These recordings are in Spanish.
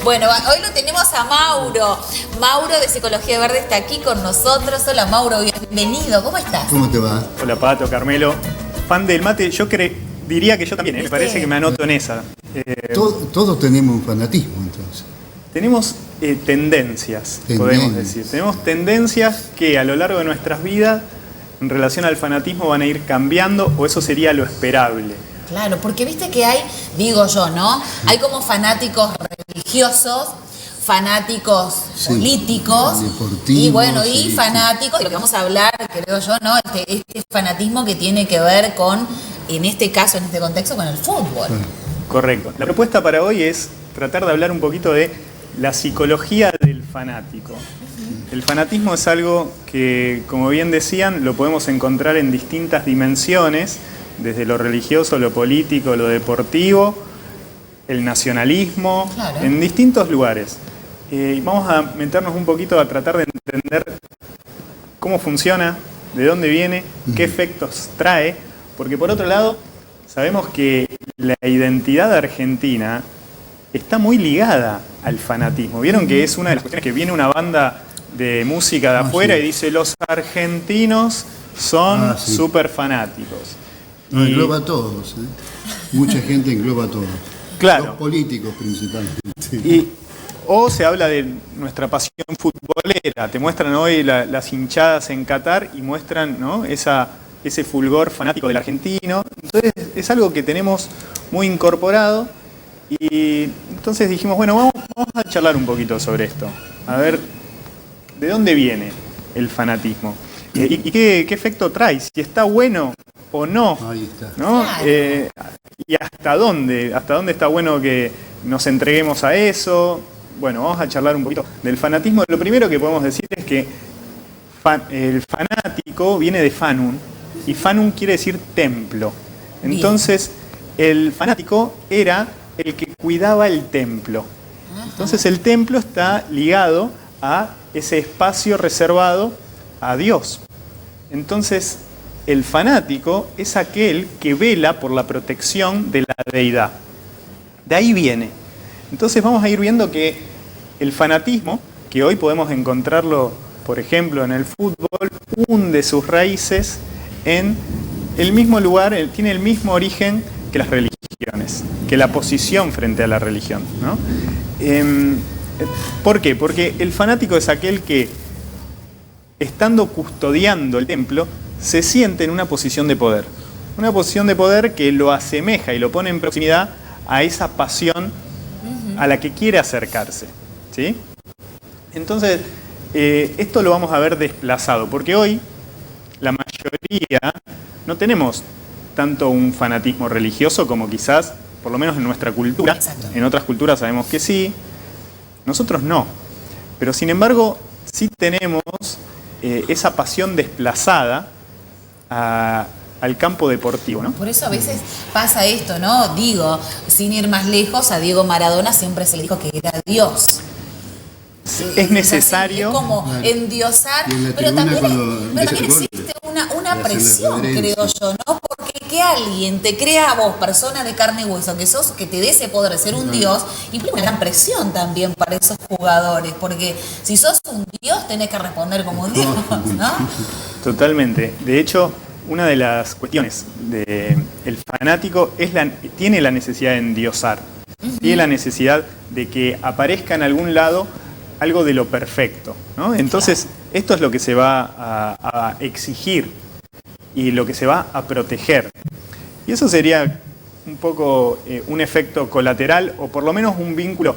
Bueno, hoy lo tenemos a Mauro. Mauro de Psicología Verde está aquí con nosotros. Hola Mauro, bienvenido. ¿Cómo estás? ¿Cómo te va? Hola Pato, Carmelo. Fan del mate, diría que yo también, me parece que me anoto en esa. Todos tenemos un fanatismo, entonces. Tenemos tendencias, podemos decir. Tenemos tendencias que a lo largo de nuestras vidas, en relación al fanatismo, van a ir cambiando, o eso sería lo esperable. Claro, porque viste que hay, digo yo, ¿no? Hay como fanáticos religiosos, fanáticos políticos, deportivos, y bueno, y fanáticos, de lo que vamos a hablar, creo yo, ¿no? Este fanatismo que tiene que ver con, en este caso, en este contexto, con el fútbol. Correcto. La propuesta para hoy es tratar de hablar un poquito de la psicología del fanático. El fanatismo es algo que, como bien decían, lo podemos encontrar en distintas dimensiones, desde lo religioso, lo político, lo deportivo, el nacionalismo, claro, en distintos lugares. Vamos a meternos un poquito a tratar de entender cómo funciona, de dónde viene, qué efectos trae, porque por otro lado, sabemos que la identidad argentina está muy ligada al fanatismo. Vieron que es una de las cuestiones que viene una banda de música de afuera y dice: los argentinos son súper fanáticos. No, engloba a todos, ¿eh? Mucha gente engloba a todos. Claro. Los políticos principalmente. O se habla de nuestra pasión futbolera. Te muestran hoy las hinchadas en Qatar y muestran, ¿no?, ese fulgor fanático del argentino. Entonces es algo que tenemos muy incorporado. Y entonces dijimos, bueno, vamos a charlar un poquito sobre esto. A ver, ¿de dónde viene el fanatismo? ¿Y qué efecto trae? Si está bueno o no. Ahí está. ¿No? ¿Y hasta dónde está bueno que nos entreguemos a eso? Bueno, vamos a charlar un poquito del fanatismo. Lo primero que podemos decir es que el fanático viene de fanum, y fanum quiere decir templo. Entonces, el fanático era el que cuidaba el templo. Entonces, el templo está ligado a ese espacio reservado a Dios. Entonces, el fanático es aquel que vela por la protección de la deidad. De ahí viene. Entonces vamos a ir viendo que el fanatismo, que hoy podemos encontrarlo, por ejemplo, en el fútbol, hunde sus raíces en el mismo lugar, tiene el mismo origen que las religiones, que la posición frente a la religión, ¿no? ¿Por qué? Porque el fanático es aquel que, estando custodiando el templo, se siente en una posición de poder. Una posición de poder que lo asemeja y lo pone en proximidad a esa pasión a la que quiere acercarse, ¿sí? Entonces, esto lo vamos a ver desplazado, porque hoy la mayoría no tenemos tanto un fanatismo religioso como quizás, por lo menos en nuestra cultura. Exacto. En otras culturas sabemos que sí, nosotros no. Pero sin embargo, sí tenemos esa pasión desplazada al campo deportivo, ¿no? Por eso a veces pasa esto, ¿no? Digo, sin ir más lejos, a Diego Maradona siempre se le dijo que era Dios. Es necesario. Es como endiosar, pero también existe una presión, creo yo, ¿no? Porque que alguien te crea a vos, persona de carne y hueso, que te dé ese poder de ser un Dios, implica una gran presión también para esos jugadores, porque si sos un Dios tenés que responder como un Dios, ¿no? Totalmente. De hecho, una de las cuestiones del fanático tiene la necesidad de endiosar, tiene la necesidad de que aparezca en algún lado algo de lo perfecto, ¿no? Entonces, esto es lo que se va a exigir y lo que se va a proteger. Y eso sería un poco un efecto colateral, o por lo menos un vínculo,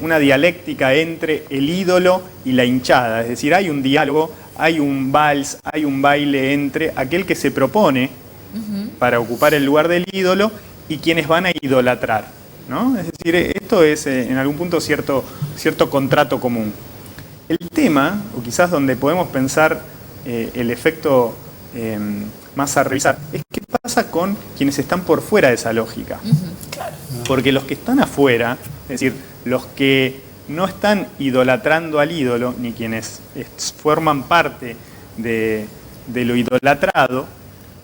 una dialéctica entre el ídolo y la hinchada. Es decir, hay un diálogo, hay un vals, hay un baile entre aquel que se propone para ocupar el lugar del ídolo y quienes van a idolatrar, ¿no? Es decir, esto es en algún punto cierto contrato común. El tema, o quizás donde podemos pensar el efecto más a revisar, es qué pasa con quienes están por fuera de esa lógica. Claro. Porque los que están afuera, es decir, los que no están idolatrando al ídolo, ni quienes forman parte de lo idolatrado,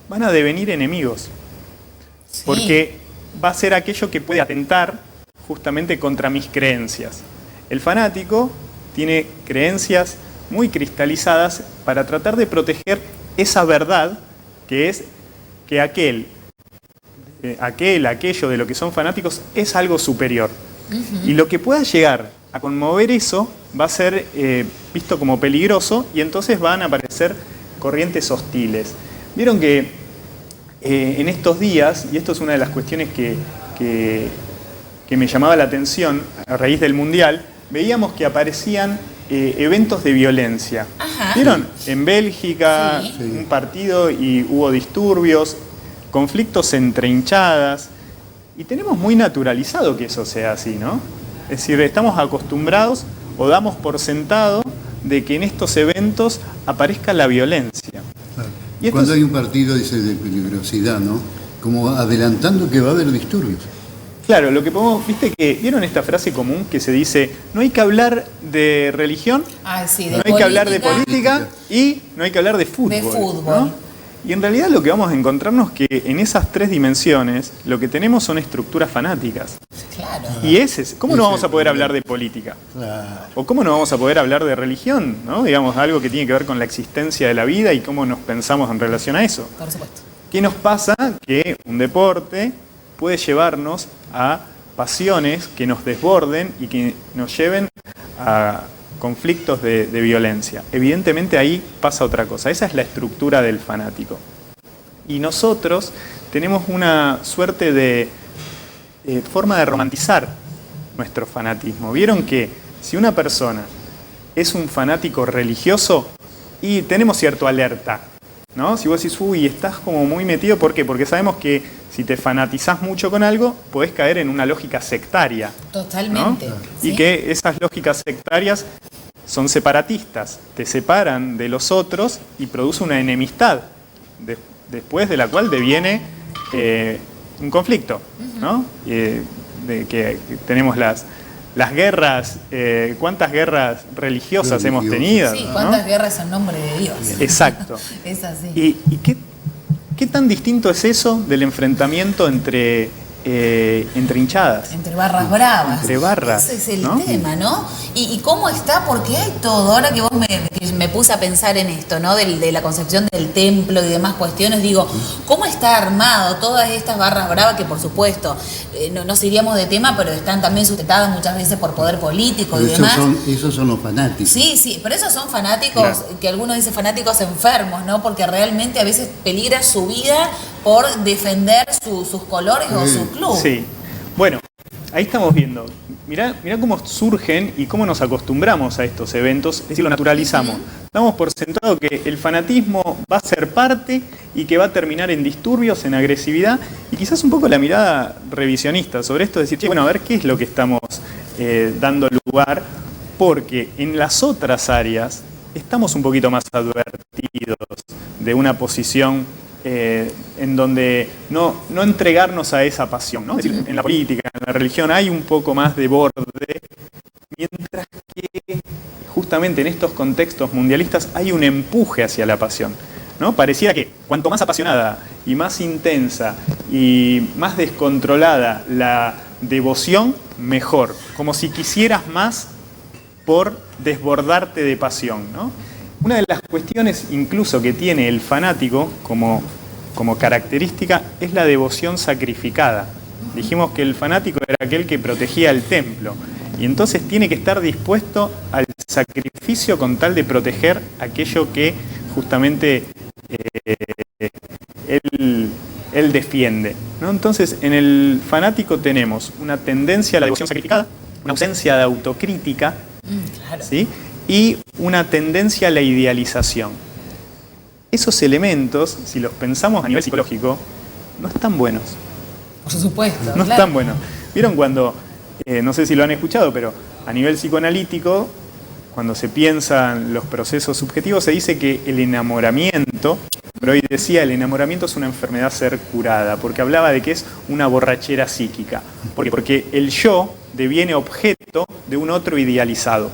van a devenir enemigos. Sí. Porque va a ser aquello que puede atentar justamente contra mis creencias. El fanático tiene creencias muy cristalizadas para tratar de proteger esa verdad que es que aquello de lo que son fanáticos es algo superior. Y lo que pueda llegar a conmover eso va a ser visto como peligroso y entonces van a aparecer corrientes hostiles. Vieron que en estos días, y esto es una de las cuestiones que me llamaba la atención a raíz del Mundial, veíamos que aparecían eventos de violencia. Ajá. ¿Vieron? En Bélgica, Sí. un partido y hubo disturbios, conflictos entre hinchadas, y tenemos muy naturalizado que eso sea así, ¿no? Es decir, estamos acostumbrados o damos por sentado de que en estos eventos aparezca la violencia. Y esto Cuando hay un partido, dice, de peligrosidad, ¿no? Como adelantando que va a haber disturbios. Claro, lo que podemos, viste que, ¿vieron esta frase común que se dice, no hay que hablar de religión, Sí, no hay que hablar de política y no hay que hablar de fútbol? De fútbol. ¿No? Y en realidad lo que vamos a encontrarnos es que en esas tres dimensiones lo que tenemos son estructuras fanáticas. Claro. Y ¿cómo no vamos a poder hablar de política? Claro. ¿O cómo no vamos a poder hablar de religión? ¿No? Digamos, algo que tiene que ver con la existencia de la vida y cómo nos pensamos en relación a eso. Por supuesto. ¿Qué nos pasa? Que un deporte puede llevarnos a pasiones que nos desborden y que nos lleven a conflictos de violencia. Evidentemente ahí pasa otra cosa. Esa es la estructura del fanático. Y nosotros tenemos una suerte de forma de romantizar nuestro fanatismo. Vieron que si una persona es un fanático religioso, y tenemos cierto alerta, ¿no? Si vos decís, uy, estás como muy metido, ¿por qué? Porque sabemos que si te fanatizás mucho con algo, podés caer en una lógica sectaria. Totalmente. ¿No? ¿Sí? Y que esas lógicas sectarias son separatistas, te separan de los otros y produce una enemistad, después de la cual deviene un conflicto, ¿no? De que tenemos las guerras, ¿cuántas guerras religiosas hemos tenido? Sí, ¿no? cuántas guerras en nombre de Dios. Exacto. Es así. ¿Y qué tan distinto es eso del enfrentamiento entre hinchadas? Entre barras bravas. Entre barras, Ese es el ¿no? tema, ¿no? ¿Y cómo está? Porque hay todo. Ahora que vos me puse a pensar en esto, ¿no? De la concepción del templo y demás cuestiones, digo, ¿cómo está armado todas estas barras bravas que, por supuesto, no nos iríamos de tema, pero están también sustentadas muchas veces por poder político y demás? Esos son los fanáticos. Sí, pero esos son fanáticos, Claro. que algunos dicen fanáticos enfermos, ¿no? Porque realmente a veces peligra su vida por defender sus colores o su club. Sí. Bueno, ahí estamos viendo. Mirá cómo surgen y cómo nos acostumbramos a estos eventos, es decir, lo naturalizamos. Damos por sentado que el fanatismo va a ser parte y que va a terminar en disturbios, en agresividad, y quizás un poco la mirada revisionista sobre esto, es decir, bueno, a ver qué es lo que estamos dando lugar, porque en las otras áreas estamos un poquito más advertidos de una posición en donde no entregarnos a esa pasión, ¿no? Es decir, en la política, en la religión hay un poco más de borde, mientras que justamente en estos contextos mundialistas hay un empuje hacia la pasión, ¿no? Pareciera que cuanto más apasionada y más intensa y más descontrolada la devoción, mejor, como si quisieras más por desbordarte de pasión, ¿no? Una de las cuestiones incluso que tiene el fanático como característica es la devoción sacrificada. Dijimos que el fanático era aquel que protegía el templo y entonces tiene que estar dispuesto al sacrificio con tal de proteger aquello que justamente él defiende, ¿no? Entonces en el fanático tenemos una tendencia a la devoción sacrificada, una ausencia de autocrítica, Claro. ¿sí? Y una tendencia a la idealización. Esos elementos, si los pensamos a nivel psicológico, no están buenos. Por supuesto. No claro. están buenos. ¿Vieron cuando, no sé si lo han escuchado, pero a nivel psicoanalítico, cuando se piensan los procesos subjetivos, se dice que el enamoramiento, Freud decía, el enamoramiento es una enfermedad a ser curada, porque hablaba de que es una borrachera psíquica. ¿Por qué? Porque el yo deviene objeto de un otro idealizado.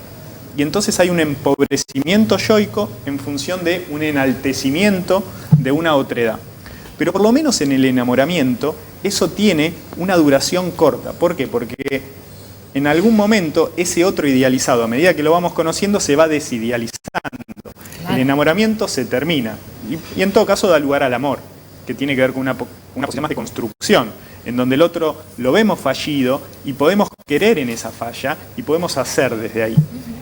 Y entonces hay un empobrecimiento yoico en función de un enaltecimiento de una otredad. Pero por lo menos en el enamoramiento, eso tiene una duración corta. ¿Por qué? Porque en algún momento ese otro idealizado, a medida que lo vamos conociendo, se va desidealizando. Claro. El enamoramiento se termina. Y en todo caso da lugar al amor, que tiene que ver con una posición más de construcción, en donde el otro lo vemos fallido y podemos querer en esa falla y podemos hacer desde ahí.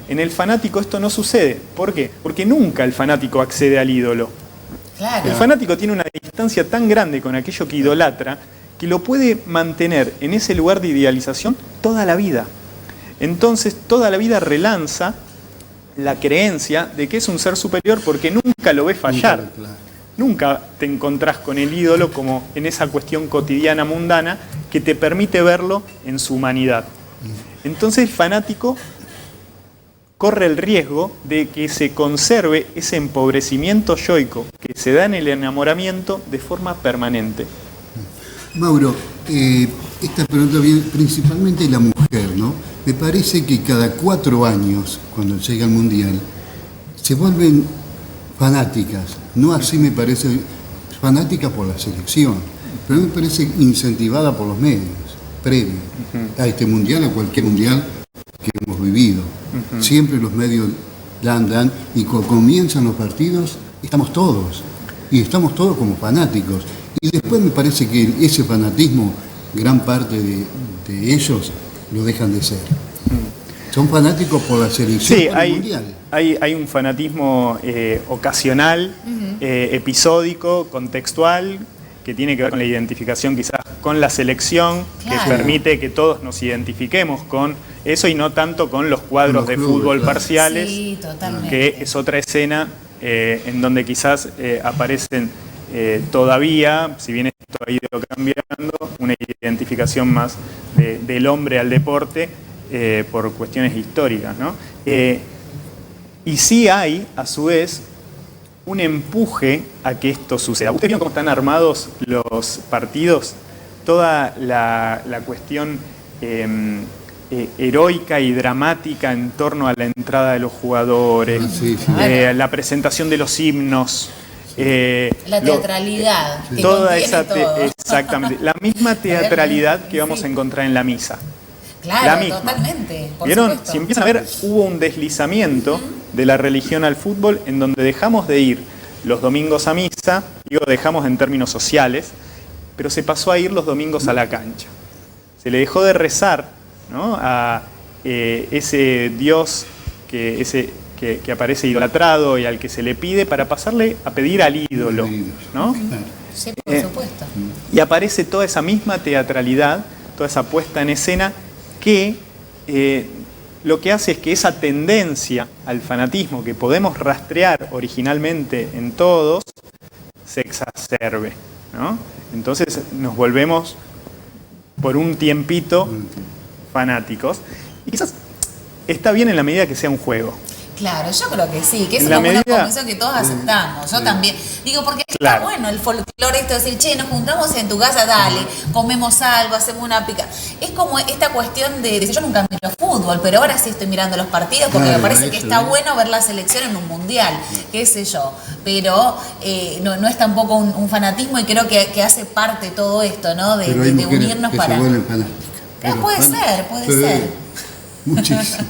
En el fanático esto no sucede. ¿Por qué? Porque nunca el fanático accede al ídolo. Claro. El fanático tiene una distancia tan grande con aquello que idolatra que lo puede mantener en ese lugar de idealización toda la vida. Entonces toda la vida relanza la creencia de que es un ser superior porque nunca lo ve fallar. Claro. Nunca te encontrás con el ídolo como en esa cuestión cotidiana, mundana, que te permite verlo en su humanidad. Entonces el fanático corre el riesgo de que se conserve ese empobrecimiento yoico que se da en el enamoramiento de forma permanente. Mauro, esta pregunta viene principalmente de la mujer, ¿no? Me parece que cada 4 años, cuando llega el Mundial, se vuelven fanáticas. No así me parece, fanática por la selección, pero me parece incentivada por los medios previos a este Mundial, a cualquier Mundial que hemos vivido. Siempre los medios la andan y cuando comienzan los partidos estamos todos como fanáticos. Y después me parece que ese fanatismo, gran parte de ellos lo dejan de ser. Son fanáticos por la selección, sí, por el Mundial. Hay un fanatismo ocasional, episódico, contextual, que tiene que ver con la identificación quizás con la selección, claro, que permite que todos nos identifiquemos con eso y no tanto con los cuadros de fútbol parciales, sí, que es otra escena en donde quizás aparecen todavía, si bien esto ha ido cambiando, una identificación más del hombre al deporte por cuestiones históricas, ¿no? Y sí hay, a su vez, un empuje a que esto suceda. ¿Ustedes vieron cómo están armados los partidos? Toda la cuestión heroica y dramática en torno a la entrada de los jugadores, la presentación de los himnos. La teatralidad. Toda esa exactamente. La misma teatralidad que vamos a encontrar en la misa. Claro, la misma. Totalmente. ¿Vieron? Supuesto. Si empiezan a ver, hubo un deslizamiento de la religión al fútbol en donde dejamos de ir los domingos a misa, digo, dejamos en términos sociales, pero se pasó a ir los domingos a la cancha. Se le dejó de rezar, ¿no?, a ese Dios que aparece idolatrado y al que se le pide para pasarle a pedir al ídolo, ¿no? Sí, por supuesto. Y aparece toda esa misma teatralidad, toda esa puesta en escena que lo que hace es que esa tendencia al fanatismo que podemos rastrear originalmente en todos se exacerbe, ¿no? Entonces nos volvemos por un tiempito fanáticos y quizás está bien en la medida que sea un juego. Claro, yo creo que sí, que es una buena convención que todos aceptamos. Yo también. Digo, porque está bueno el folclore esto de decir, che, nos juntamos en tu casa, dale, comemos algo, hacemos una pica. Es como esta cuestión de yo nunca miro fútbol, pero ahora sí estoy mirando los partidos porque me parece que está bueno ver la selección en un mundial, qué sé yo. Pero no es tampoco un fanatismo y creo que hace parte todo esto, ¿no? De unirnos que para. Se vuelven fanáticas. Puede ser. Muchísimo.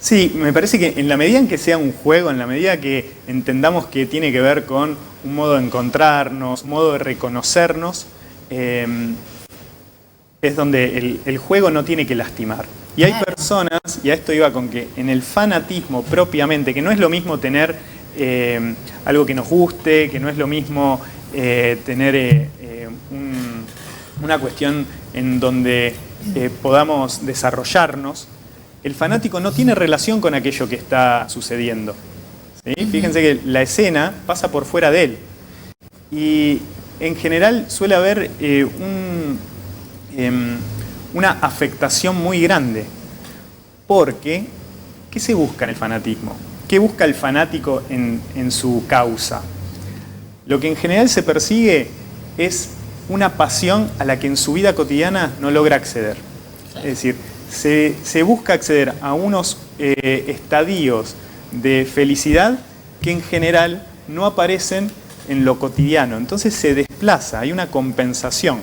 Sí, me parece que en la medida en que sea un juego, en la medida que entendamos que tiene que ver con un modo de encontrarnos, un modo de reconocernos, es donde el juego no tiene que lastimar. Y hay personas, y a esto iba con que en el fanatismo propiamente, que no es lo mismo tener algo que nos guste, que no es lo mismo tener una cuestión en donde podamos desarrollarnos, el fanático no tiene relación con aquello que está sucediendo, ¿sí? Fíjense que la escena pasa por fuera de él. Y en general suele haber una afectación muy grande. Porque, ¿qué se busca en el fanatismo? ¿Qué busca el fanático en su causa? Lo que en general se persigue es una pasión a la que en su vida cotidiana no logra acceder. Es decir, se busca acceder a unos estadios de felicidad que en general no aparecen en lo cotidiano. Entonces se desplaza, hay una compensación.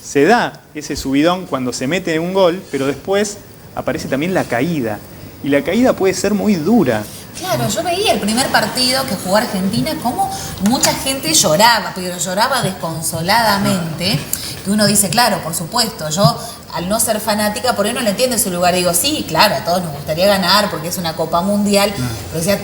Se da ese subidón cuando se mete un gol, pero después aparece también la caída. Y la caída puede ser muy dura. Claro, yo veía el primer partido que jugó Argentina, como mucha gente lloraba, pero lloraba desconsoladamente. Que uno dice, claro, por supuesto, yo al no ser fanática, por ahí no le entiendo ese lugar. Digo, sí, claro, a todos nos gustaría ganar porque es una Copa Mundial, pero decía,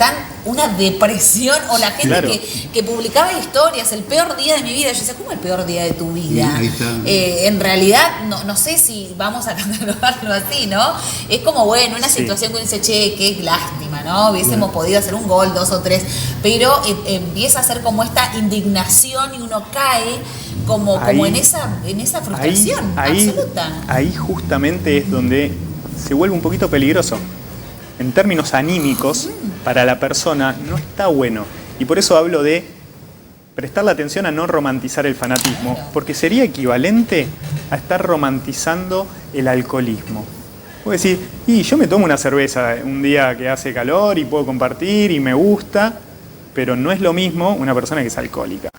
una depresión, o la gente claro. que publicaba historias, el peor día de mi vida. Yo decía, ¿cómo el peor día de tu vida? Ahí está. En realidad, no sé si vamos a catalogarlo así, ¿no? Es como, bueno, una situación que uno dice, che, qué lástima, ¿no? Hubiésemos podido hacer un gol, 2 o 3, pero empieza a ser como esta indignación y uno cae como en esa frustración absoluta. Ahí justamente es donde se vuelve un poquito peligroso. En términos anímicos, para la persona no está bueno. Y por eso hablo de prestarle atención a no romantizar el fanatismo, Claro. porque sería equivalente a estar romantizando el alcoholismo. Puedo decir, y yo me tomo una cerveza un día que hace calor y puedo compartir y me gusta, pero no es lo mismo una persona que es alcohólica.